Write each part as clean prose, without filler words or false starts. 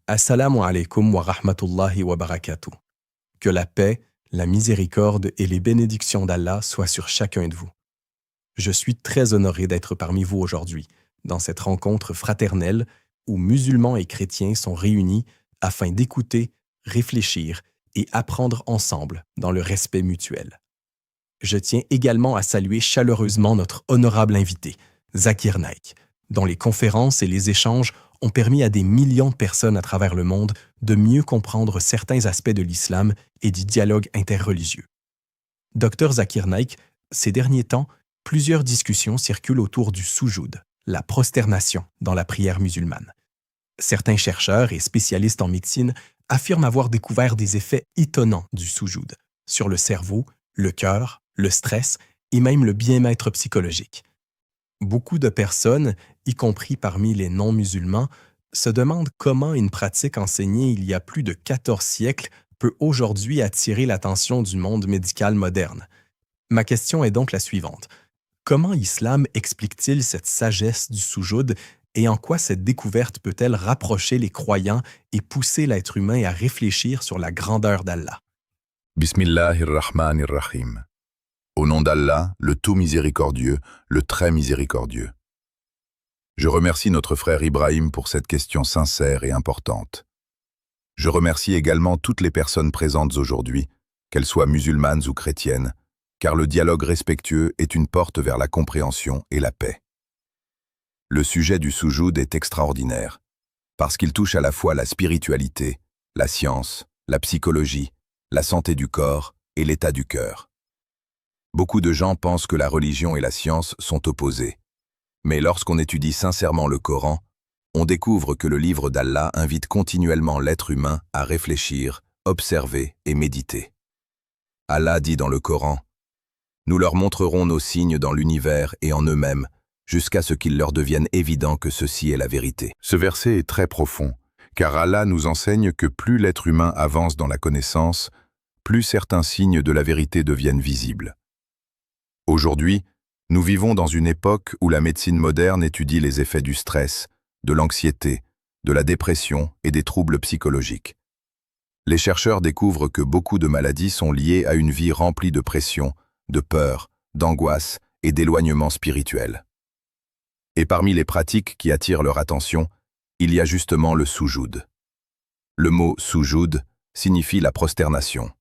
Assalamu alaikum wa rahmatullahi wa barakatuh. Que la paix, la miséricorde et les bénédictions d'Allah soient sur chacun de vous. Je suis très honoré d'être parmi vous aujourd'hui, dans cette rencontre fraternelle où musulmans et chrétiens sont réunis afin d'écouter, réfléchir et apprendre ensemble dans le respect mutuel. Je tiens également à saluer chaleureusement notre honorable invité, Zakir Naik, dont les conférences et les échanges ont permis à des millions de personnes à travers le monde de mieux comprendre certains aspects de l'islam et du dialogue interreligieux. Dr Zakir Naik, ces derniers temps, plusieurs discussions circulent autour du soujoud, la prosternation dans la prière musulmane. Certains chercheurs et spécialistes en médecine affirment avoir découvert des effets étonnants du soujoud sur le cerveau, le cœur, le stress et même le bien-être psychologique. Beaucoup de personnes, y compris parmi les non-musulmans, se demandent comment une pratique enseignée il y a plus de 14 siècles peut aujourd'hui attirer l'attention du monde médical moderne. Ma question est donc la suivante. Comment l'islam explique-t-il cette sagesse du soujoud et en quoi cette découverte peut-elle rapprocher les croyants et pousser l'être humain à réfléchir sur la grandeur d'Allah? Bismillahirrahmanirrahim. Au nom d'Allah, le tout miséricordieux, le très miséricordieux. Je remercie notre frère Ibrahim pour cette question sincère et importante. Je remercie également toutes les personnes présentes aujourd'hui, qu'elles soient musulmanes ou chrétiennes, car le dialogue respectueux est une porte vers la compréhension et la paix. Le sujet du soujoud est extraordinaire, parce qu'il touche à la fois la spiritualité, la science, la psychologie, la santé du corps et l'état du cœur. Beaucoup de gens pensent que la religion et la science sont opposées. Mais lorsqu'on étudie sincèrement le Coran, on découvre que le livre d'Allah invite continuellement l'être humain à réfléchir, observer et méditer. Allah dit dans le Coran, « Nous leur montrerons nos signes dans l'univers et en eux-mêmes, jusqu'à ce qu'il leur devienne évident que ceci est la vérité. » Ce verset est très profond, car Allah nous enseigne que plus l'être humain avance dans la connaissance, plus certains signes de la vérité deviennent visibles. Aujourd'hui, nous vivons dans une époque où la médecine moderne étudie les effets du stress, de l'anxiété, de la dépression et des troubles psychologiques. Les chercheurs découvrent que beaucoup de maladies sont liées à une vie remplie de pression, de peur, d'angoisse et d'éloignement spirituel. Et parmi les pratiques qui attirent leur attention, il y a justement le soujoud. Le mot soujoud signifie la prosternation.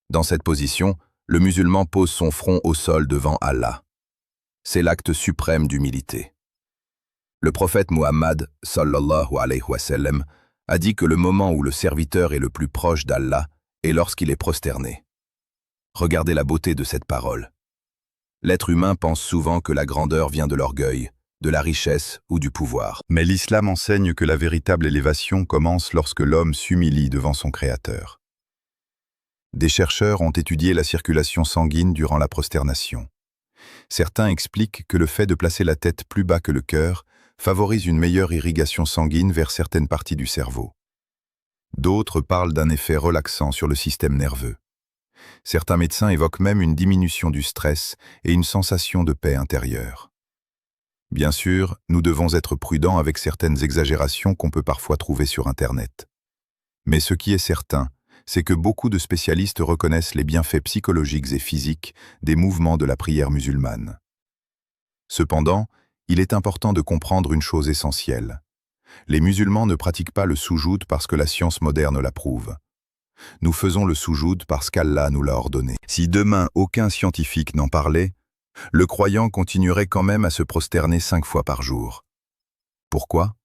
Dans cette position, le musulman pose son front au sol devant Allah. C'est l'acte suprême d'humilité. Le prophète Muhammad, sallallahu alayhi wa sallam, a dit que le moment où le serviteur est le plus proche d'Allah est lorsqu'il est prosterné. Regardez la beauté de cette parole. L'être humain pense souvent que la grandeur vient de l'orgueil, de la richesse ou du pouvoir. Mais l'islam enseigne que la véritable élévation commence lorsque l'homme s'humilie devant son Créateur. Des chercheurs ont étudié la circulation sanguine durant la prosternation. Certains expliquent que le fait de placer la tête plus bas que le cœur favorise une meilleure irrigation sanguine vers certaines parties du cerveau. D'autres parlent d'un effet relaxant sur le système nerveux. Certains médecins évoquent même une diminution du stress et une sensation de paix intérieure. Bien sûr, nous devons être prudents avec certaines exagérations qu'on peut parfois trouver sur Internet. Mais ce qui est certain, c'est que beaucoup de spécialistes reconnaissent les bienfaits psychologiques et physiques des mouvements de la prière musulmane. Cependant, il est important de comprendre une chose essentielle. Les musulmans ne pratiquent pas le soujoud parce que la science moderne l'approuve. Nous faisons le soujoud parce qu'Allah nous l'a ordonné. Si demain aucun scientifique n'en parlait, le croyant continuerait quand même à se prosterner 5 fois par jour. Pourquoi?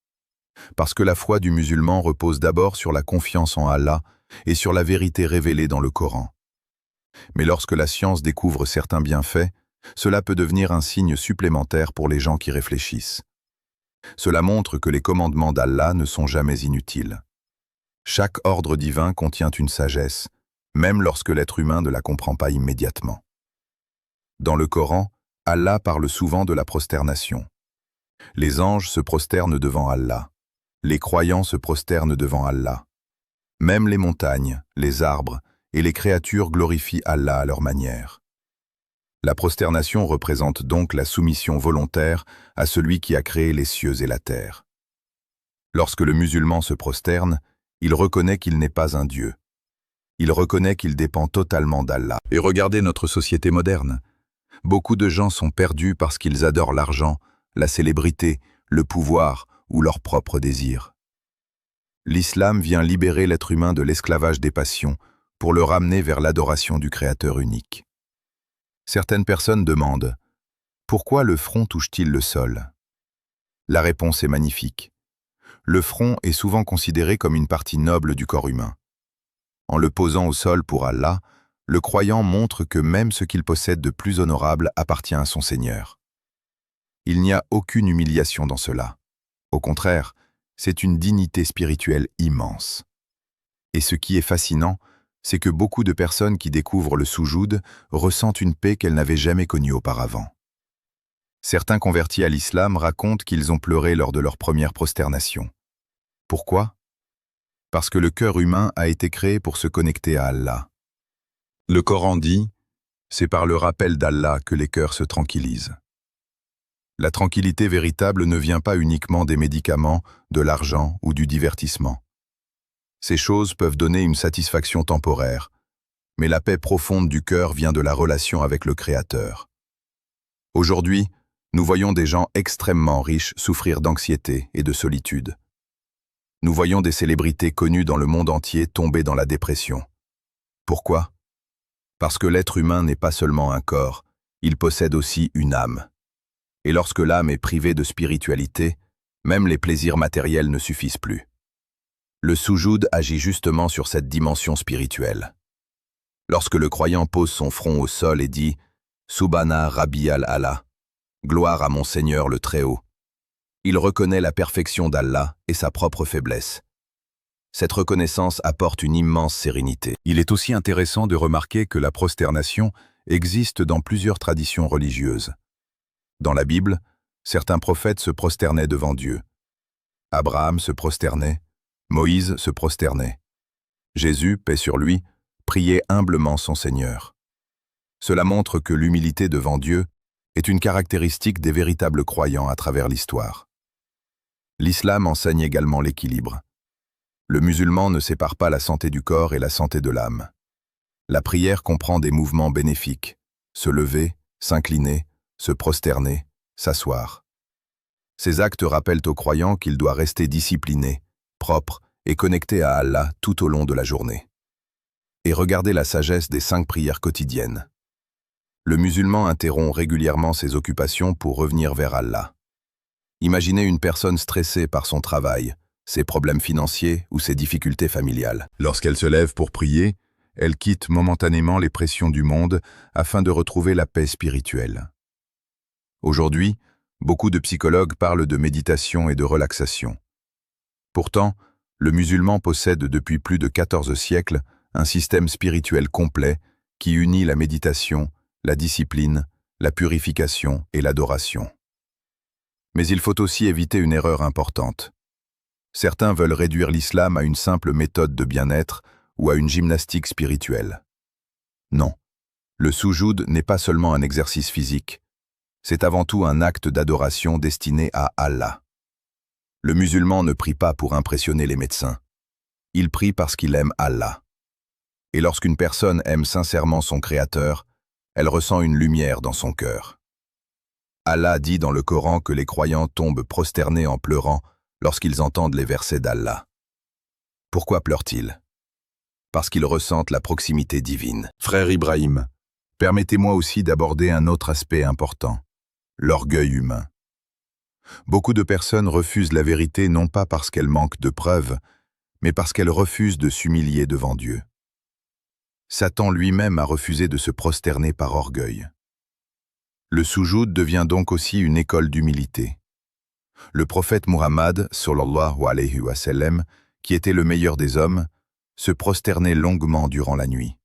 Parce que la foi du musulman repose d'abord sur la confiance en Allah et sur la vérité révélée dans le Coran. Mais lorsque la science découvre certains bienfaits, cela peut devenir un signe supplémentaire pour les gens qui réfléchissent. Cela montre que les commandements d'Allah ne sont jamais inutiles. Chaque ordre divin contient une sagesse, même lorsque l'être humain ne la comprend pas immédiatement. Dans le Coran, Allah parle souvent de la prosternation. Les anges se prosternent devant Allah. Les croyants se prosternent devant Allah. Même les montagnes, les arbres et les créatures glorifient Allah à leur manière. La prosternation représente donc la soumission volontaire à celui qui a créé les cieux et la terre. Lorsque le musulman se prosterne, il reconnaît qu'il n'est pas un Dieu. Il reconnaît qu'il dépend totalement d'Allah. Et regardez notre société moderne. Beaucoup de gens sont perdus parce qu'ils adorent l'argent, la célébrité, le pouvoir ou leurs propres désirs. L'islam vient libérer l'être humain de l'esclavage des passions pour le ramener vers l'adoration du Créateur unique. Certaines personnes demandent « Pourquoi le front touche-t-il le sol ?» La réponse est magnifique. Le front est souvent considéré comme une partie noble du corps humain. En le posant au sol pour Allah, le croyant montre que même ce qu'il possède de plus honorable appartient à son Seigneur. Il n'y a aucune humiliation dans cela. Au contraire, c'est une dignité spirituelle immense. Et ce qui est fascinant, c'est que beaucoup de personnes qui découvrent le soujoud ressentent une paix qu'elles n'avaient jamais connue auparavant. Certains convertis à l'islam racontent qu'ils ont pleuré lors de leur première prosternation. Pourquoi? Parce que le cœur humain a été créé pour se connecter à Allah. Le Coran dit « C'est par le rappel d'Allah que les cœurs se tranquillisent ». La tranquillité véritable ne vient pas uniquement des médicaments, de l'argent ou du divertissement. Ces choses peuvent donner une satisfaction temporaire, mais la paix profonde du cœur vient de la relation avec le Créateur. Aujourd'hui, nous voyons des gens extrêmement riches souffrir d'anxiété et de solitude. Nous voyons des célébrités connues dans le monde entier tomber dans la dépression. Pourquoi? Parce que l'être humain n'est pas seulement un corps, il possède aussi une âme. Et lorsque l'âme est privée de spiritualité, même les plaisirs matériels ne suffisent plus. Le soujoud agit justement sur cette dimension spirituelle. Lorsque le croyant pose son front au sol et dit « Subhana Rabbi al-Allah » gloire à mon Seigneur le Très-Haut, il reconnaît la perfection d'Allah et sa propre faiblesse. Cette reconnaissance apporte une immense sérénité. Il est aussi intéressant de remarquer que la prosternation existe dans plusieurs traditions religieuses. Dans la Bible, certains prophètes se prosternaient devant Dieu. Abraham se prosternait, Moïse se prosternait. Jésus, paix sur lui, priait humblement son Seigneur. Cela montre que l'humilité devant Dieu est une caractéristique des véritables croyants à travers l'histoire. L'islam enseigne également l'équilibre. Le musulman ne sépare pas la santé du corps et la santé de l'âme. La prière comprend des mouvements bénéfiques, se lever, s'incliner, se prosterner, s'asseoir. Ces actes rappellent au croyant qu'il doit rester discipliné, propre et connecté à Allah tout au long de la journée. Et regardez la sagesse des 5 prières quotidiennes. Le musulman interrompt régulièrement ses occupations pour revenir vers Allah. Imaginez une personne stressée par son travail, ses problèmes financiers ou ses difficultés familiales. Lorsqu'elle se lève pour prier, elle quitte momentanément les pressions du monde afin de retrouver la paix spirituelle. Aujourd'hui, beaucoup de psychologues parlent de méditation et de relaxation. Pourtant, le musulman possède depuis plus de 14 siècles un système spirituel complet qui unit la méditation, la discipline, la purification et l'adoration. Mais il faut aussi éviter une erreur importante. Certains veulent réduire l'islam à une simple méthode de bien-être ou à une gymnastique spirituelle. Non, le soujoud n'est pas seulement un exercice physique, c'est avant tout un acte d'adoration destiné à Allah. Le musulman ne prie pas pour impressionner les médecins. Il prie parce qu'il aime Allah. Et lorsqu'une personne aime sincèrement son Créateur, elle ressent une lumière dans son cœur. Allah dit dans le Coran que les croyants tombent prosternés en pleurant lorsqu'ils entendent les versets d'Allah. Pourquoi pleurent-ils? Parce qu'ils ressentent la proximité divine. Frère Ibrahim, permettez-moi aussi d'aborder un autre aspect important, l'orgueil humain. Beaucoup de personnes refusent la vérité non pas parce qu'elles manquent de preuves, mais parce qu'elles refusent de s'humilier devant Dieu. Satan lui-même a refusé de se prosterner par orgueil. Le soujoud devient donc aussi une école d'humilité. Le prophète Muhammad, sallallahu alayhi wa sallam, qui était le meilleur des hommes, se prosternait longuement durant la nuit.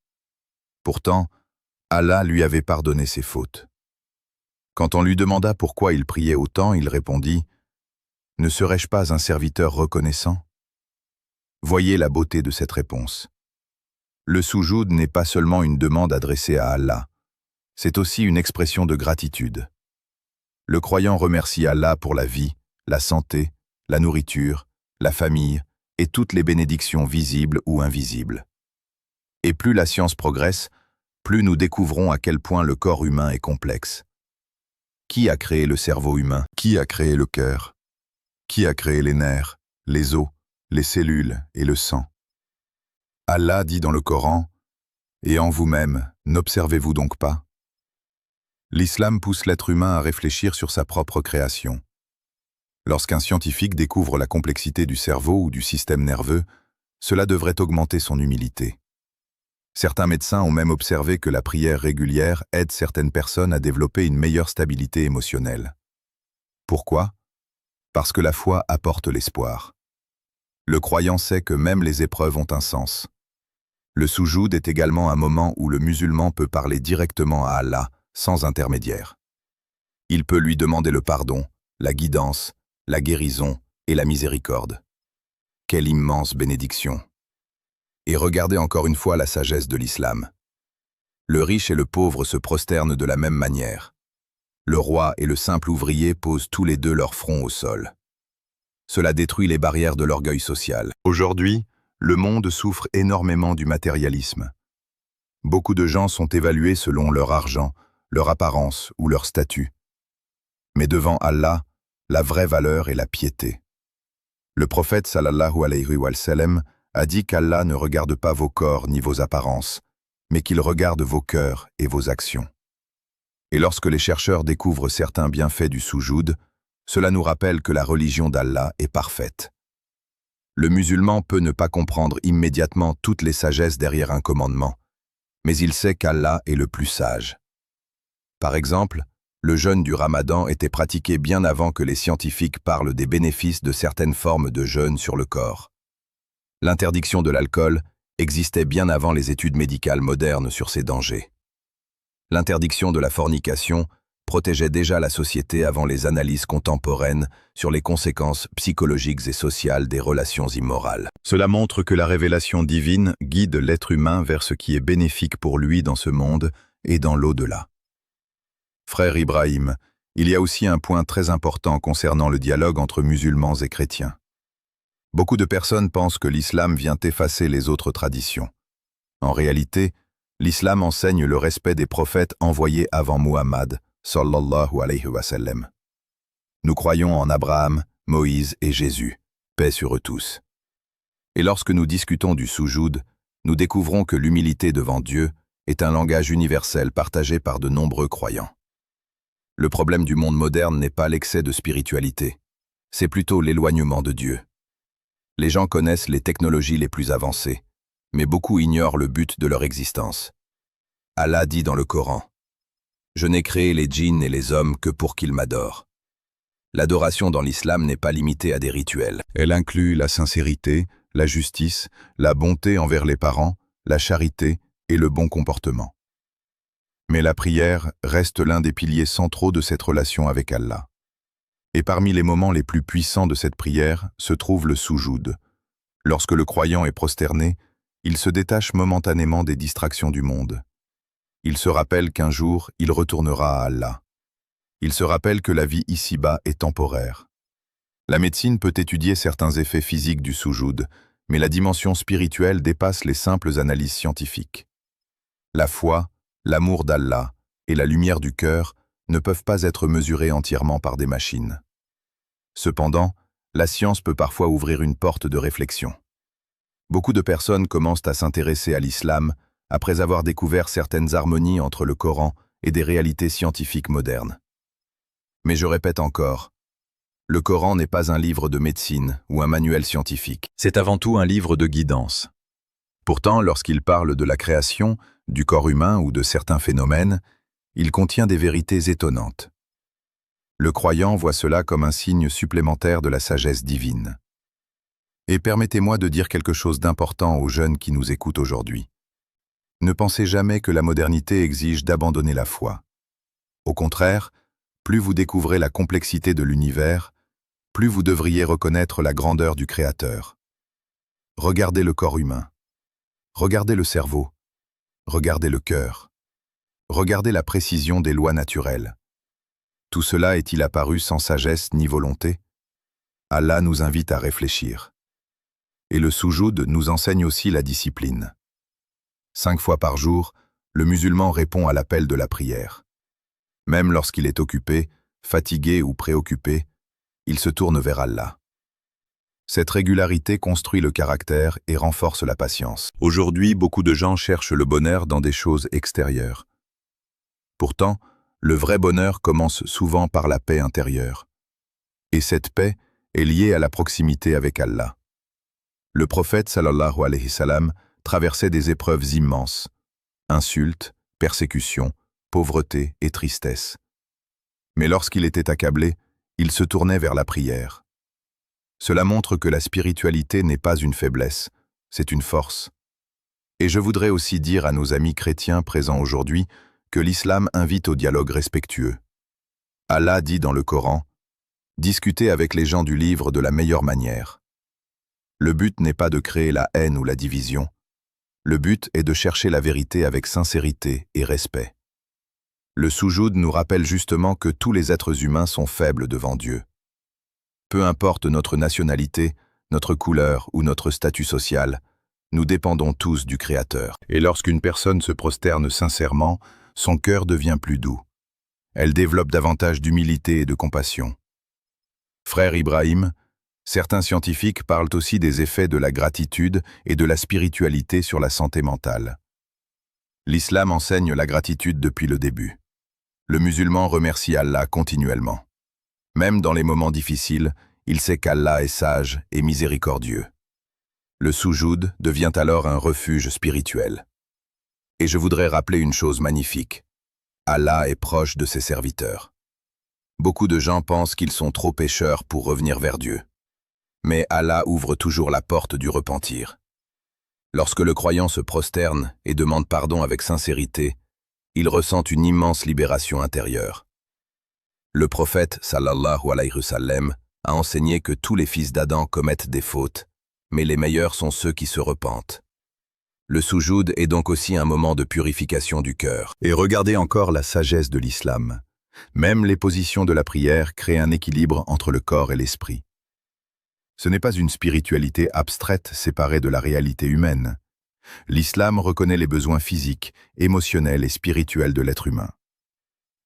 Pourtant, Allah lui avait pardonné ses fautes. Quand on lui demanda pourquoi il priait autant, il répondit « Ne serais-je pas un serviteur reconnaissant ?» Voyez la beauté de cette réponse. Le soujoud n'est pas seulement une demande adressée à Allah, c'est aussi une expression de gratitude. Le croyant remercie Allah pour la vie, la santé, la nourriture, la famille et toutes les bénédictions visibles ou invisibles. Et plus la science progresse, plus nous découvrons à quel point le corps humain est complexe. Qui a créé le cerveau humain? Qui a créé le cœur? Qui a créé les nerfs, les os, les cellules et le sang? Allah dit dans le Coran, « Et en vous-même, n'observez-vous donc pas ?» L'islam pousse l'être humain à réfléchir sur sa propre création. Lorsqu'un scientifique découvre la complexité du cerveau ou du système nerveux, cela devrait augmenter son humilité. Certains médecins ont même observé que la prière régulière aide certaines personnes à développer une meilleure stabilité émotionnelle. Pourquoi? Parce que la foi apporte l'espoir. Le croyant sait que même les épreuves ont un sens. Le soujoud est également un moment où le musulman peut parler directement à Allah, sans intermédiaire. Il peut lui demander le pardon, la guidance, la guérison et la miséricorde. Quelle immense bénédiction! Et regardez encore une fois la sagesse de l'islam. Le riche et le pauvre se prosternent de la même manière. Le roi et le simple ouvrier posent tous les deux leur front au sol. Cela détruit les barrières de l'orgueil social. Aujourd'hui, le monde souffre énormément du matérialisme. Beaucoup de gens sont évalués selon leur argent, leur apparence ou leur statut. Mais devant Allah, la vraie valeur est la piété. Le prophète sallallahu alayhi wa sallam a dit qu'Allah ne regarde pas vos corps ni vos apparences, mais qu'il regarde vos cœurs et vos actions. Et lorsque les chercheurs découvrent certains bienfaits du soujoud, cela nous rappelle que la religion d'Allah est parfaite. Le musulman peut ne pas comprendre immédiatement toutes les sagesses derrière un commandement, mais il sait qu'Allah est le plus sage. Par exemple, le jeûne du Ramadan était pratiqué bien avant que les scientifiques parlent des bénéfices de certaines formes de jeûne sur le corps. L'interdiction de l'alcool existait bien avant les études médicales modernes sur ses dangers. L'interdiction de la fornication protégeait déjà la société avant les analyses contemporaines sur les conséquences psychologiques et sociales des relations immorales. Cela montre que la révélation divine guide l'être humain vers ce qui est bénéfique pour lui dans ce monde et dans l'au-delà. Frère Ibrahim, il y a aussi un point très important concernant le dialogue entre musulmans et chrétiens. Beaucoup de personnes pensent que l'islam vient effacer les autres traditions. En réalité, l'islam enseigne le respect des prophètes envoyés avant Muhammad, sallallahu alayhi wa sallam. Nous croyons en Abraham, Moïse et Jésus, paix sur eux tous. Et lorsque nous discutons du soujoud, nous découvrons que l'humilité devant Dieu est un langage universel partagé par de nombreux croyants. Le problème du monde moderne n'est pas l'excès de spiritualité, c'est plutôt l'éloignement de Dieu. Les gens connaissent les technologies les plus avancées, mais beaucoup ignorent le but de leur existence. Allah dit dans le Coran, « Je n'ai créé les djinns et les hommes que pour qu'ils m'adorent. » L'adoration dans l'islam n'est pas limitée à des rituels. Elle inclut la sincérité, la justice, la bonté envers les parents, la charité et le bon comportement. Mais la prière reste l'un des piliers centraux de cette relation avec Allah. Et parmi les moments les plus puissants de cette prière se trouve le soujoud. Lorsque le croyant est prosterné, il se détache momentanément des distractions du monde. Il se rappelle qu'un jour, il retournera à Allah. Il se rappelle que la vie ici-bas est temporaire. La médecine peut étudier certains effets physiques du soujoud, mais la dimension spirituelle dépasse les simples analyses scientifiques. La foi, l'amour d'Allah et la lumière du cœur ne peuvent pas être mesurés entièrement par des machines. Cependant, la science peut parfois ouvrir une porte de réflexion. Beaucoup de personnes commencent à s'intéresser à l'islam après avoir découvert certaines harmonies entre le Coran et des réalités scientifiques modernes. Mais je répète encore, le Coran n'est pas un livre de médecine ou un manuel scientifique. C'est avant tout un livre de guidance. Pourtant, lorsqu'il parle de la création, du corps humain ou de certains phénomènes, il contient des vérités étonnantes. Le croyant voit cela comme un signe supplémentaire de la sagesse divine. Et permettez-moi de dire quelque chose d'important aux jeunes qui nous écoutent aujourd'hui. Ne pensez jamais que la modernité exige d'abandonner la foi. Au contraire, plus vous découvrez la complexité de l'univers, plus vous devriez reconnaître la grandeur du Créateur. Regardez le corps humain. Regardez le cerveau. Regardez le cœur. Regardez la précision des lois naturelles. Tout cela est-il apparu sans sagesse ni volonté? Allah nous invite à réfléchir. Et le soujoud nous enseigne aussi la discipline. 5 fois par jour, le musulman répond à l'appel de la prière. Même lorsqu'il est occupé, fatigué ou préoccupé, il se tourne vers Allah. Cette régularité construit le caractère et renforce la patience. Aujourd'hui, beaucoup de gens cherchent le bonheur dans des choses extérieures. Pourtant, le vrai bonheur commence souvent par la paix intérieure. Et cette paix est liée à la proximité avec Allah. Le prophète sallallahu alayhi wa sallam traversait des épreuves immenses, insultes, persécutions, pauvreté et tristesse. Mais lorsqu'il était accablé, il se tournait vers la prière. Cela montre que la spiritualité n'est pas une faiblesse, c'est une force. Et je voudrais aussi dire à nos amis chrétiens présents aujourd'hui que l'islam invite au dialogue respectueux. Allah dit dans le Coran, « Discutez avec les gens du livre de la meilleure manière. » Le but n'est pas de créer la haine ou la division. Le but est de chercher la vérité avec sincérité et respect. Le soujoud nous rappelle justement que tous les êtres humains sont faibles devant Dieu. Peu importe notre nationalité, notre couleur ou notre statut social, nous dépendons tous du Créateur. Et lorsqu'une personne se prosterne sincèrement, son cœur devient plus doux. Elle développe davantage d'humilité et de compassion. Frère Ibrahim, certains scientifiques parlent aussi des effets de la gratitude et de la spiritualité sur la santé mentale. L'islam enseigne la gratitude depuis le début. Le musulman remercie Allah continuellement. Même dans les moments difficiles, il sait qu'Allah est sage et miséricordieux. Le soujoud devient alors un refuge spirituel. Et je voudrais rappeler une chose magnifique. Allah est proche de ses serviteurs. Beaucoup de gens pensent qu'ils sont trop pécheurs pour revenir vers Dieu. Mais Allah ouvre toujours la porte du repentir. Lorsque le croyant se prosterne et demande pardon avec sincérité, il ressent une immense libération intérieure. Le prophète, sallallahu alayhi wa sallam, a enseigné que tous les fils d'Adam commettent des fautes, mais les meilleurs sont ceux qui se repentent. Le soujoud est donc aussi un moment de purification du cœur. Et regardez encore la sagesse de l'islam. Même les positions de la prière créent un équilibre entre le corps et l'esprit. Ce n'est pas une spiritualité abstraite séparée de la réalité humaine. L'islam reconnaît les besoins physiques, émotionnels et spirituels de l'être humain.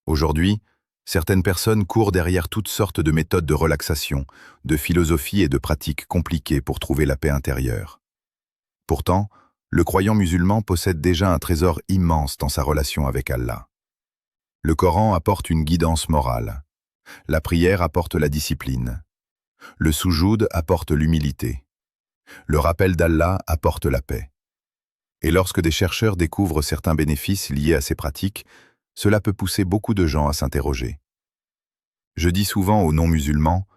Aujourd'hui, certaines personnes courent derrière toutes sortes de méthodes de relaxation, de philosophies et de pratiques compliquées pour trouver la paix intérieure. Pourtant, le croyant musulman possède déjà un trésor immense dans sa relation avec Allah. Le Coran apporte une guidance morale. La prière apporte la discipline. Le soujoud apporte l'humilité. Le rappel d'Allah apporte la paix. Et lorsque des chercheurs découvrent certains bénéfices liés à ces pratiques, cela peut pousser beaucoup de gens à s'interroger. Je dis souvent aux non-musulmans,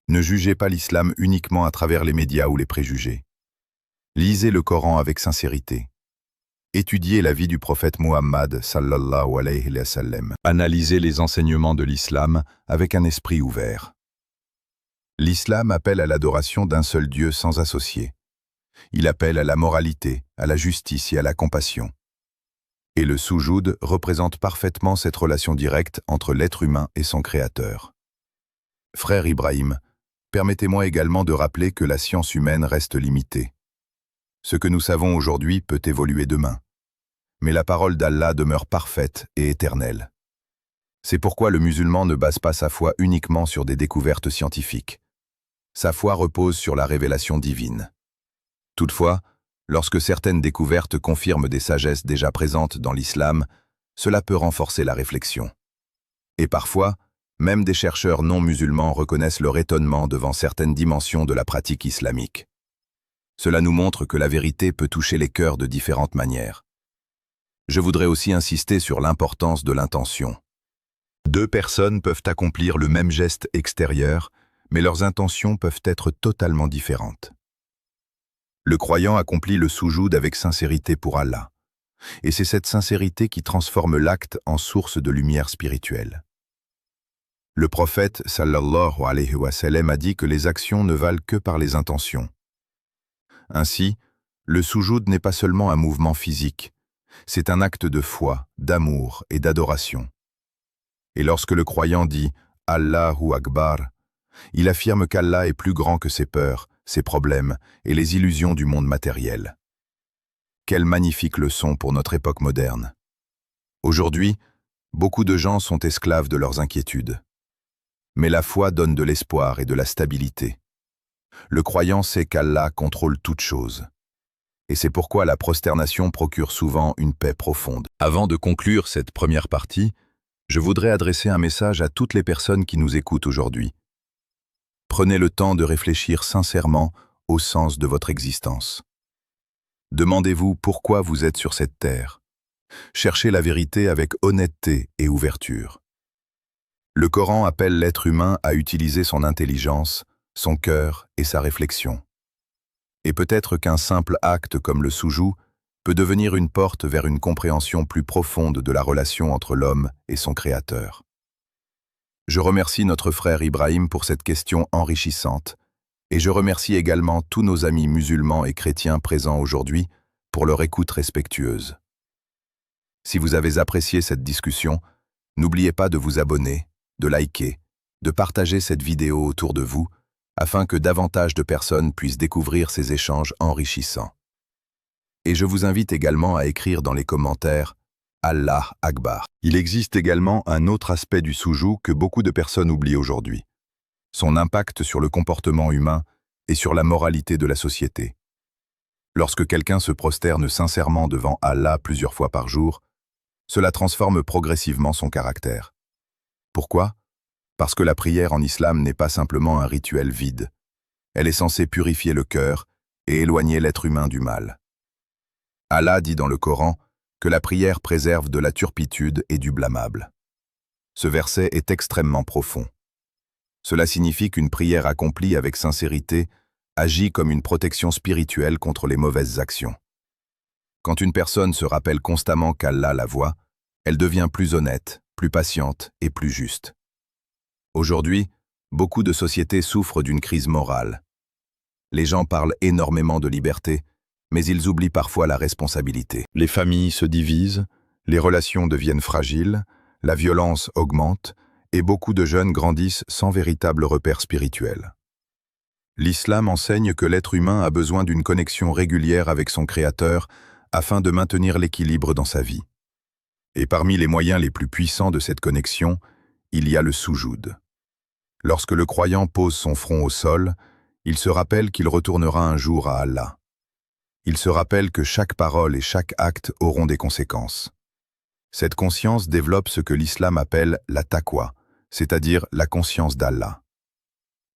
ne jugez pas l'islam uniquement à travers les médias ou les préjugés. Lisez le Coran avec sincérité. Étudiez la vie du prophète Muhammad sallallahu alayhi wa sallam. Analysez les enseignements de l'islam avec un esprit ouvert. L'islam appelle à l'adoration d'un seul Dieu sans associé. Il appelle à la moralité, à la justice et à la compassion. Et le soujoud représente parfaitement cette relation directe entre l'être humain et son créateur. Frère Ibrahim, permettez-moi également de rappeler que la science humaine reste limitée. Ce que nous savons aujourd'hui peut évoluer demain. Mais la parole d'Allah demeure parfaite et éternelle. C'est pourquoi le musulman ne base pas sa foi uniquement sur des découvertes scientifiques. Sa foi repose sur la révélation divine. Toutefois, lorsque certaines découvertes confirment des sagesses déjà présentes dans l'islam, cela peut renforcer la réflexion. Et parfois, même des chercheurs non musulmans reconnaissent leur étonnement devant certaines dimensions de la pratique islamique. Cela nous montre que la vérité peut toucher les cœurs de différentes manières. Je voudrais aussi insister sur l'importance de l'intention. Deux personnes peuvent accomplir le même geste extérieur, mais leurs intentions peuvent être totalement différentes. Le croyant accomplit le soujoud avec sincérité pour Allah. Et c'est cette sincérité qui transforme l'acte en source de lumière spirituelle. Le prophète, sallallahu alayhi wa sallam, a dit que les actions ne valent que par les intentions. Ainsi, le soujoud n'est pas seulement un mouvement physique, c'est un acte de foi, d'amour et d'adoration. Et lorsque le croyant dit « Allahu Akbar », il affirme qu'Allah est plus grand que ses peurs, ses problèmes et les illusions du monde matériel. Quelle magnifique leçon pour notre époque moderne. Aujourd'hui, beaucoup de gens sont esclaves de leurs inquiétudes. Mais la foi donne de l'espoir et de la stabilité. Le croyant sait qu'Allah contrôle toutes choses. Et c'est pourquoi la prosternation procure souvent une paix profonde. Avant de conclure cette première partie, je voudrais adresser un message à toutes les personnes qui nous écoutent aujourd'hui. Prenez le temps de réfléchir sincèrement au sens de votre existence. Demandez-vous pourquoi vous êtes sur cette terre. Cherchez la vérité avec honnêteté et ouverture. Le Coran appelle l'être humain à utiliser son intelligence, son cœur et sa réflexion. Et peut-être qu'un simple acte comme le soujou peut devenir une porte vers une compréhension plus profonde de la relation entre l'homme et son Créateur. Je remercie notre frère Ibrahim pour cette question enrichissante, et je remercie également tous nos amis musulmans et chrétiens présents aujourd'hui pour leur écoute respectueuse. Si vous avez apprécié cette discussion, n'oubliez pas de vous abonner, de liker, de partager cette vidéo autour de vous, afin que davantage de personnes puissent découvrir ces échanges enrichissants. Et je vous invite également à écrire dans les commentaires « Allah Akbar ». Il existe également un autre aspect du soujou que beaucoup de personnes oublient aujourd'hui. Son impact sur le comportement humain et sur la moralité de la société. Lorsque quelqu'un se prosterne sincèrement devant Allah plusieurs fois par jour, cela transforme progressivement son caractère. Pourquoi ? Parce que la prière en islam n'est pas simplement un rituel vide. Elle est censée purifier le cœur et éloigner l'être humain du mal. Allah dit dans le Coran que la prière préserve de la turpitude et du blâmable. Ce verset est extrêmement profond. Cela signifie qu'une prière accomplie avec sincérité agit comme une protection spirituelle contre les mauvaises actions. Quand une personne se rappelle constamment qu'Allah la voit, elle devient plus honnête, plus patiente et plus juste. Aujourd'hui, beaucoup de sociétés souffrent d'une crise morale. Les gens parlent énormément de liberté, mais ils oublient parfois la responsabilité. Les familles se divisent, les relations deviennent fragiles, la violence augmente, et beaucoup de jeunes grandissent sans véritable repère spirituel. L'islam enseigne que l'être humain a besoin d'une connexion régulière avec son Créateur afin de maintenir l'équilibre dans sa vie. Et parmi les moyens les plus puissants de cette connexion, il y a le soujoud. Lorsque le croyant pose son front au sol, il se rappelle qu'il retournera un jour à Allah. Il se rappelle que chaque parole et chaque acte auront des conséquences. Cette conscience développe ce que l'islam appelle la taqwa, c'est-à-dire la conscience d'Allah.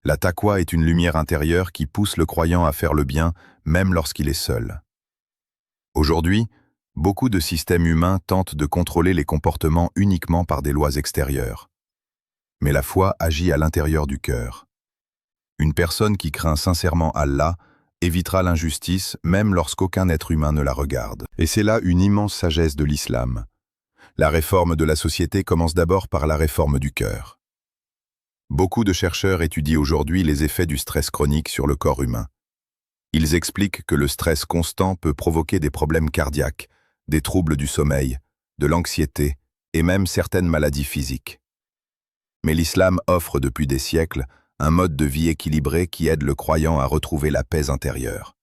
La taqwa est une lumière intérieure qui pousse le croyant à faire le bien, même lorsqu'il est seul. Aujourd'hui, beaucoup de systèmes humains tentent de contrôler les comportements uniquement par des lois extérieures. Mais la foi agit à l'intérieur du cœur. Une personne qui craint sincèrement Allah évitera l'injustice même lorsqu'aucun être humain ne la regarde. Et c'est là une immense sagesse de l'islam. La réforme de la société commence d'abord par la réforme du cœur. Beaucoup de chercheurs étudient aujourd'hui les effets du stress chronique sur le corps humain. Ils expliquent que le stress constant peut provoquer des problèmes cardiaques, des troubles du sommeil, de l'anxiété et même certaines maladies physiques. Mais l'islam offre depuis des siècles un mode de vie équilibré qui aide le croyant à retrouver la paix intérieure.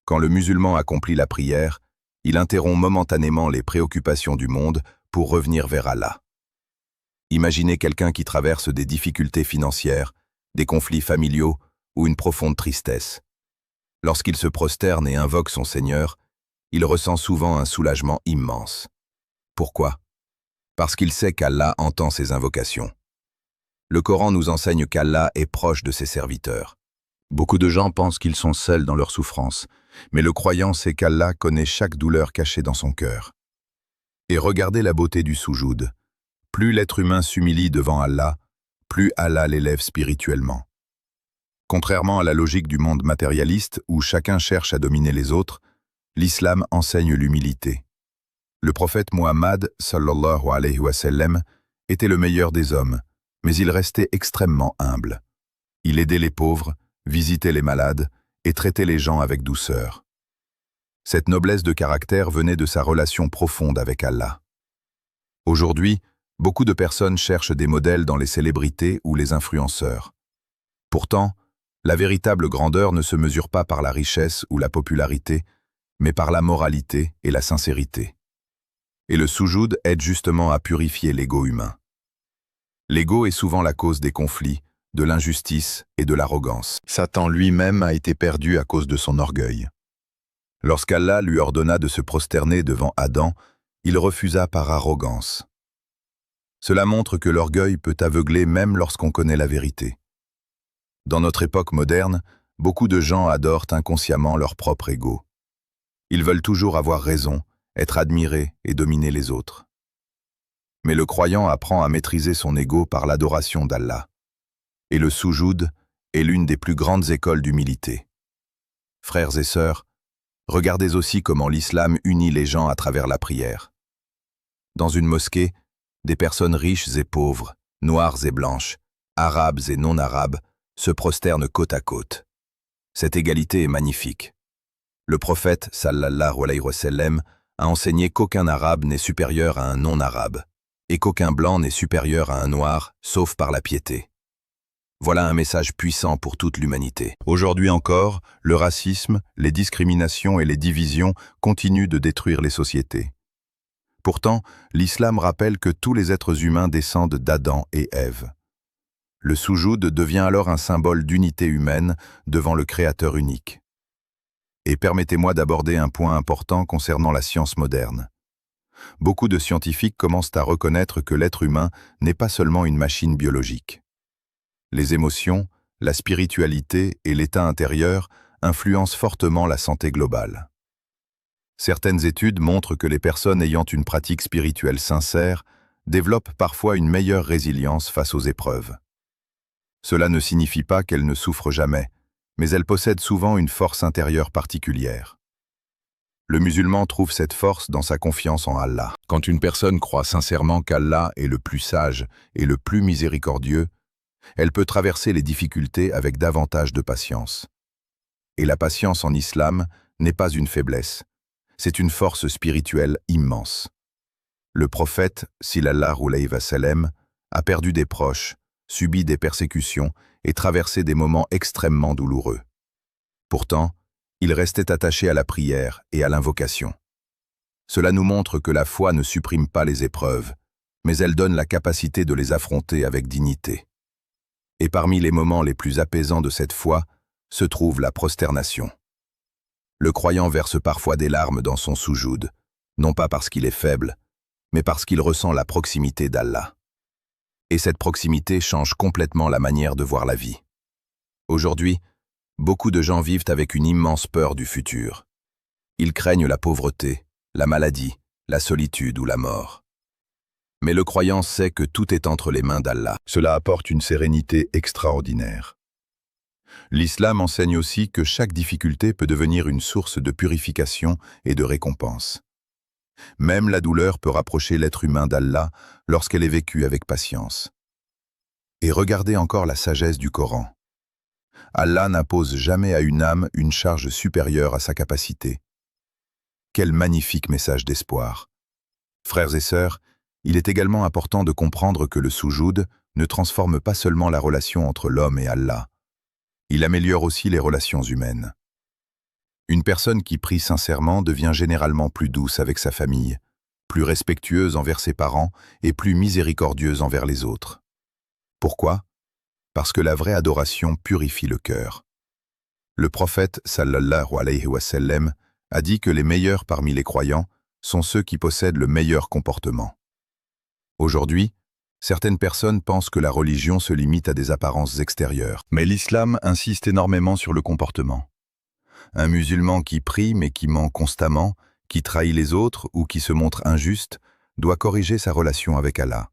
Quand le musulman accomplit la prière, il interrompt momentanément les préoccupations du monde pour revenir vers Allah. Imaginez quelqu'un qui traverse des difficultés financières, des conflits familiaux ou une profonde tristesse. Lorsqu'il se prosterne et invoque son Seigneur, il ressent souvent un soulagement immense. Pourquoi ? Parce qu'il sait qu'Allah entend ses invocations. Le Coran nous enseigne qu'Allah est proche de ses serviteurs. Beaucoup de gens pensent qu'ils sont seuls dans leur souffrance, mais le croyant sait qu'Allah connaît chaque douleur cachée dans son cœur. Et regardez la beauté du soujoud. Plus l'être humain s'humilie devant Allah, plus Allah l'élève spirituellement. Contrairement à la logique du monde matérialiste où chacun cherche à dominer les autres, l'islam enseigne l'humilité. Le prophète Muhammad, sallallahu alayhi wa sallam, était le meilleur des hommes, mais il restait extrêmement humble. Il aidait les pauvres, visitait les malades et traitait les gens avec douceur. Cette noblesse de caractère venait de sa relation profonde avec Allah. Aujourd'hui, beaucoup de personnes cherchent des modèles dans les célébrités ou les influenceurs. Pourtant, La véritable grandeur ne se mesure pas par la richesse ou la popularité, mais par la moralité et la sincérité. Et le soujoud aide justement à purifier l'ego humain. L'ego est souvent la cause des conflits, de l'injustice et de l'arrogance. Satan lui-même a été perdu à cause de son orgueil. Lorsqu'Allah lui ordonna de se prosterner devant Adam, il refusa par arrogance. Cela montre que l'orgueil peut aveugler même lorsqu'on connaît la vérité. Dans notre époque moderne, beaucoup de gens adorent inconsciemment leur propre ego. Ils veulent toujours avoir raison, être admirés et dominer les autres. Mais le croyant apprend à maîtriser son ego par l'adoration d'Allah. Et le soujoud est l'une des plus grandes écoles d'humilité. Frères et sœurs, regardez aussi comment l'islam unit les gens à travers la prière. Dans une mosquée, des personnes riches et pauvres, noires et blanches, arabes et non-arabes, se prosternent côte à côte. Cette égalité est magnifique. Le prophète, sallallahu alayhi wa sallam, a enseigné qu'aucun arabe n'est supérieur à un non-arabe, et qu'aucun blanc n'est supérieur à un noir, sauf par la piété. Voilà un message puissant pour toute l'humanité. Aujourd'hui encore, le racisme, les discriminations et les divisions continuent de détruire les sociétés. Pourtant, l'islam rappelle que tous les êtres humains descendent d'Adam et Ève. Le soujoud devient alors un symbole d'unité humaine devant le Créateur unique. Et permettez-moi d'aborder un point important concernant la science moderne. Beaucoup de scientifiques commencent à reconnaître que l'être humain n'est pas seulement une machine biologique. Les émotions, la spiritualité et l'état intérieur influencent fortement la santé globale. Certaines études montrent que les personnes ayant une pratique spirituelle sincère développent parfois une meilleure résilience face aux épreuves. Cela ne signifie pas qu'elles ne souffrent jamais, mais elles possèdent souvent une force intérieure particulière. Le musulman trouve cette force dans sa confiance en Allah. Quand une personne croit sincèrement qu'Allah est le plus sage et le plus miséricordieux, elle peut traverser les difficultés avec davantage de patience. Et la patience en islam n'est pas une faiblesse, c'est une force spirituelle immense. Le prophète, sallallahu alayhi wa sallam, a perdu des proches, subi des persécutions et traversé des moments extrêmement douloureux. Pourtant, il restait attaché à la prière et à l'invocation. Cela nous montre que la foi ne supprime pas les épreuves, mais elle donne la capacité de les affronter avec dignité. Et parmi les moments les plus apaisants de cette foi se trouve la prosternation. Le croyant verse parfois des larmes dans son soujoud, non pas parce qu'il est faible, mais parce qu'il ressent la proximité d'Allah. Et cette proximité change complètement la manière de voir la vie. Aujourd'hui, beaucoup de gens vivent avec une immense peur du futur. Ils craignent la pauvreté, la maladie, la solitude ou la mort. Mais le croyant sait que tout est entre les mains d'Allah. Cela apporte une sérénité extraordinaire. L'islam enseigne aussi que chaque difficulté peut devenir une source de purification et de récompense. Même la douleur peut rapprocher l'être humain d'Allah lorsqu'elle est vécue avec patience. Et regardez encore la sagesse du Coran. Allah n'impose jamais à une âme une charge supérieure à sa capacité. Quel magnifique message d'espoir. Frères et sœurs, il est également important de comprendre que le soujoud ne transforme pas seulement la relation entre l'homme et Allah. Il améliore aussi les relations humaines. Une personne qui prie sincèrement devient généralement plus douce avec sa famille, plus respectueuse envers ses parents et plus miséricordieuse envers les autres. Pourquoi? Parce que la vraie adoration purifie le cœur. Le prophète, sallallahu alayhi wa sallam, a dit que les meilleurs parmi les croyants sont ceux qui possèdent le meilleur comportement. Aujourd'hui, certaines personnes pensent que la religion se limite à des apparences extérieures. Mais l'islam insiste énormément sur le comportement. Un musulman qui prie mais qui ment constamment, qui trahit les autres ou qui se montre injuste, doit corriger sa relation avec Allah.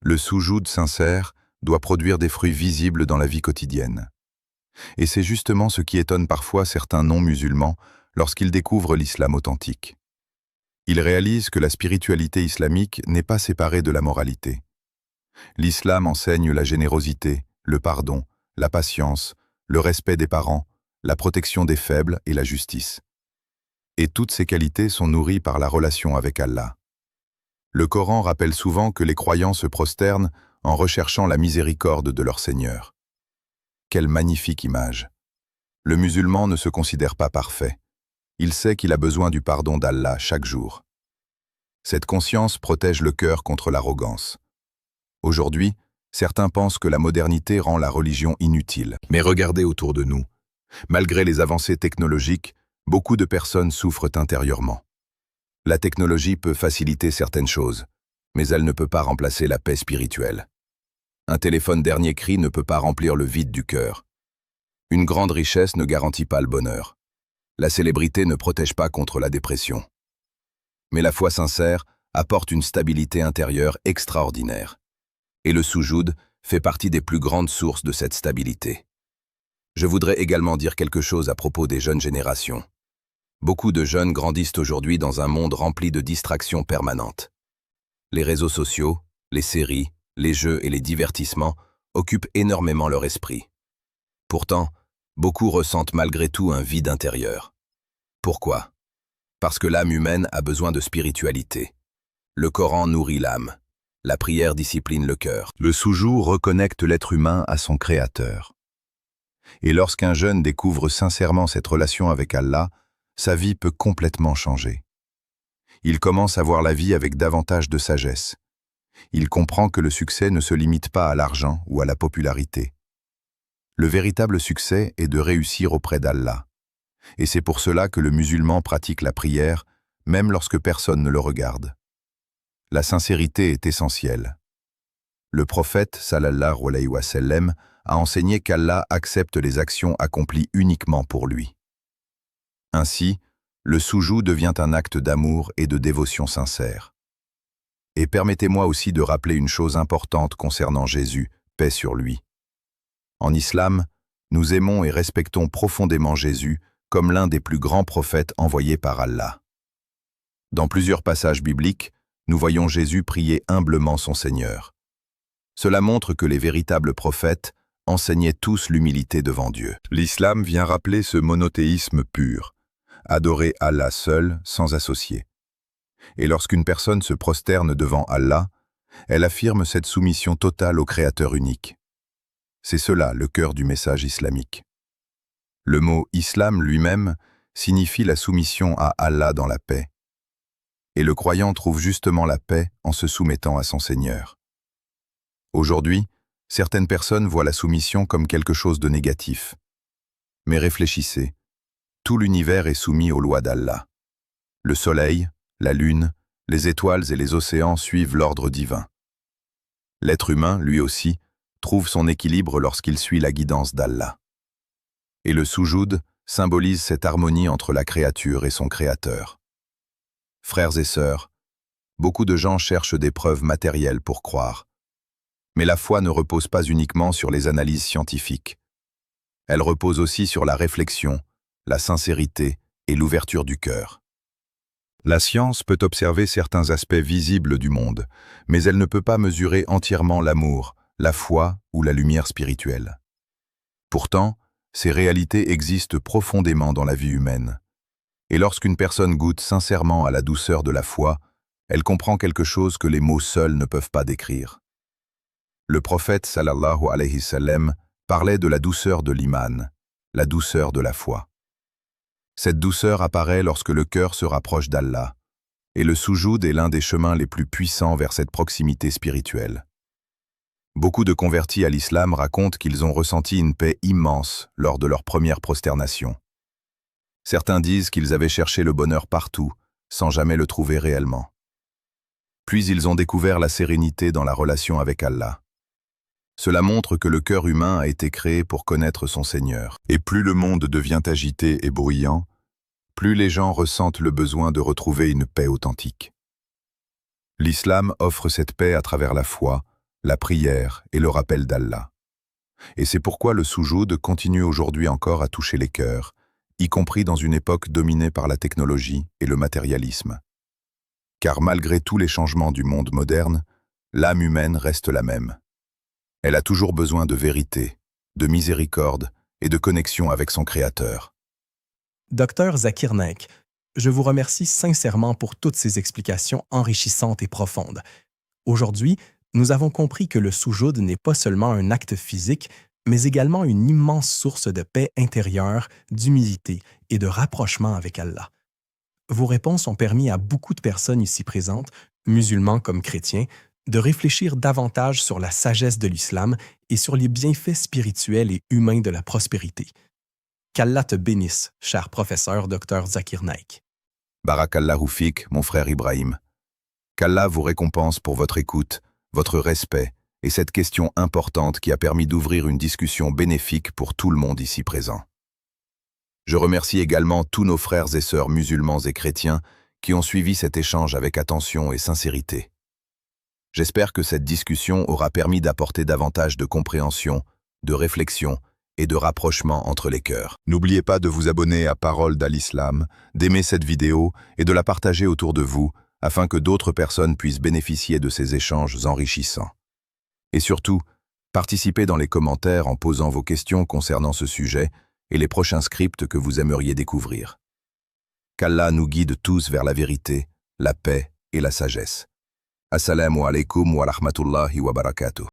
Le soujoud sincère doit produire des fruits visibles dans la vie quotidienne. Et c'est justement ce qui étonne parfois certains non-musulmans lorsqu'ils découvrent l'islam authentique. Ils réalisent que la spiritualité islamique n'est pas séparée de la moralité. L'islam enseigne la générosité, le pardon, la patience, le respect des parents, la protection des faibles et la justice. Et toutes ces qualités sont nourries par la relation avec Allah. Le Coran rappelle souvent que les croyants se prosternent en recherchant la miséricorde de leur Seigneur. Quelle magnifique image! Le musulman ne se considère pas parfait. Il sait qu'il a besoin du pardon d'Allah chaque jour. Cette conscience protège le cœur contre l'arrogance. Aujourd'hui, certains pensent que la modernité rend la religion inutile. Mais regardez autour de nous. Malgré les avancées technologiques, beaucoup de personnes souffrent intérieurement. La technologie peut faciliter certaines choses, mais elle ne peut pas remplacer la paix spirituelle. Un téléphone dernier cri ne peut pas remplir le vide du cœur. Une grande richesse ne garantit pas le bonheur. La célébrité ne protège pas contre la dépression. Mais la foi sincère apporte une stabilité intérieure extraordinaire. Et le soujoud fait partie des plus grandes sources de cette stabilité. Je voudrais également dire quelque chose à propos des jeunes générations. Beaucoup de jeunes grandissent aujourd'hui dans un monde rempli de distractions permanentes. Les réseaux sociaux, les séries, les jeux et les divertissements occupent énormément leur esprit. Pourtant, beaucoup ressentent malgré tout un vide intérieur. Pourquoi? Parce que l'âme humaine a besoin de spiritualité. Le Coran nourrit l'âme. La prière discipline le cœur. Le soujoud reconnecte l'être humain à son Créateur. Et lorsqu'un jeune découvre sincèrement cette relation avec Allah, sa vie peut complètement changer. Il commence à voir la vie avec davantage de sagesse. Il comprend que le succès ne se limite pas à l'argent ou à la popularité. Le véritable succès est de réussir auprès d'Allah. Et c'est pour cela que le musulman pratique la prière, même lorsque personne ne le regarde. La sincérité est essentielle. Le prophète, sallallahu alayhi wa sallam, a enseigné qu'Allah accepte les actions accomplies uniquement pour lui. Ainsi, le soujoud devient un acte d'amour et de dévotion sincère. Et permettez-moi aussi de rappeler une chose importante concernant Jésus, paix sur lui. En islam, nous aimons et respectons profondément Jésus comme l'un des plus grands prophètes envoyés par Allah. Dans plusieurs passages bibliques, nous voyons Jésus prier humblement son Seigneur. Cela montre que les véritables prophètes enseignaient tous l'humilité devant Dieu. L'islam vient rappeler ce monothéisme pur, adorer Allah seul, sans associé. Et lorsqu'une personne se prosterne devant Allah, elle affirme cette soumission totale au Créateur unique. C'est cela le cœur du message islamique. Le mot « islam » lui-même signifie la soumission à Allah dans la paix. Et le croyant trouve justement la paix en se soumettant à son Seigneur. Aujourd'hui, certaines personnes voient la soumission comme quelque chose de négatif. Mais réfléchissez, tout l'univers est soumis aux lois d'Allah. Le soleil, la lune, les étoiles et les océans suivent l'ordre divin. L'être humain, lui aussi, trouve son équilibre lorsqu'il suit la guidance d'Allah. Et le soujoud symbolise cette harmonie entre la créature et son Créateur. Frères et sœurs, beaucoup de gens cherchent des preuves matérielles pour croire. Mais la foi ne repose pas uniquement sur les analyses scientifiques. Elle repose aussi sur la réflexion, la sincérité et l'ouverture du cœur. La science peut observer certains aspects visibles du monde, mais elle ne peut pas mesurer entièrement l'amour, la foi ou la lumière spirituelle. Pourtant, ces réalités existent profondément dans la vie humaine. Et lorsqu'une personne goûte sincèrement à la douceur de la foi, elle comprend quelque chose que les mots seuls ne peuvent pas décrire. Le prophète sallallahu alayhi sallam parlait de la douceur de l'iman, la douceur de la foi. Cette douceur apparaît lorsque le cœur se rapproche d'Allah, et le soujoud est l'un des chemins les plus puissants vers cette proximité spirituelle. Beaucoup de convertis à l'islam racontent qu'ils ont ressenti une paix immense lors de leur première prosternation. Certains disent qu'ils avaient cherché le bonheur partout, sans jamais le trouver réellement. Puis ils ont découvert la sérénité dans la relation avec Allah. Cela montre que le cœur humain a été créé pour connaître son Seigneur. Et plus le monde devient agité et bruyant, plus les gens ressentent le besoin de retrouver une paix authentique. L'islam offre cette paix à travers la foi, la prière et le rappel d'Allah. Et c'est pourquoi le soujoud continue aujourd'hui encore à toucher les cœurs, y compris dans une époque dominée par la technologie et le matérialisme. Car malgré tous les changements du monde moderne, l'âme humaine reste la même. Elle a toujours besoin de vérité, de miséricorde et de connexion avec son Créateur. Docteur Zakir Naik, je vous remercie sincèrement pour toutes ces explications enrichissantes et profondes. Aujourd'hui, nous avons compris que le soujoud n'est pas seulement un acte physique, mais également une immense source de paix intérieure, d'humilité et de rapprochement avec Allah. Vos réponses ont permis à beaucoup de personnes ici présentes, musulmans comme chrétiens, de réfléchir davantage sur la sagesse de l'islam et sur les bienfaits spirituels et humains de la prospérité. Qu'Allah te bénisse, cher professeur Dr Zakir Naik. Barakallahu fik, mon frère Ibrahim. Qu'Allah vous récompense pour votre écoute, votre respect et cette question importante qui a permis d'ouvrir une discussion bénéfique pour tout le monde ici présent. Je remercie également tous nos frères et sœurs musulmans et chrétiens qui ont suivi cet échange avec attention et sincérité. J'espère que cette discussion aura permis d'apporter davantage de compréhension, de réflexion et de rapprochement entre les cœurs. N'oubliez pas de vous abonner à Parole d'Al-Islam, d'aimer cette vidéo et de la partager autour de vous afin que d'autres personnes puissent bénéficier de ces échanges enrichissants. Et surtout, participez dans les commentaires en posant vos questions concernant ce sujet et les prochains scripts que vous aimeriez découvrir. Qu'Allah nous guide tous vers la vérité, la paix et la sagesse. Assalamu alaikum wa rahmatullahi wa barakatuh.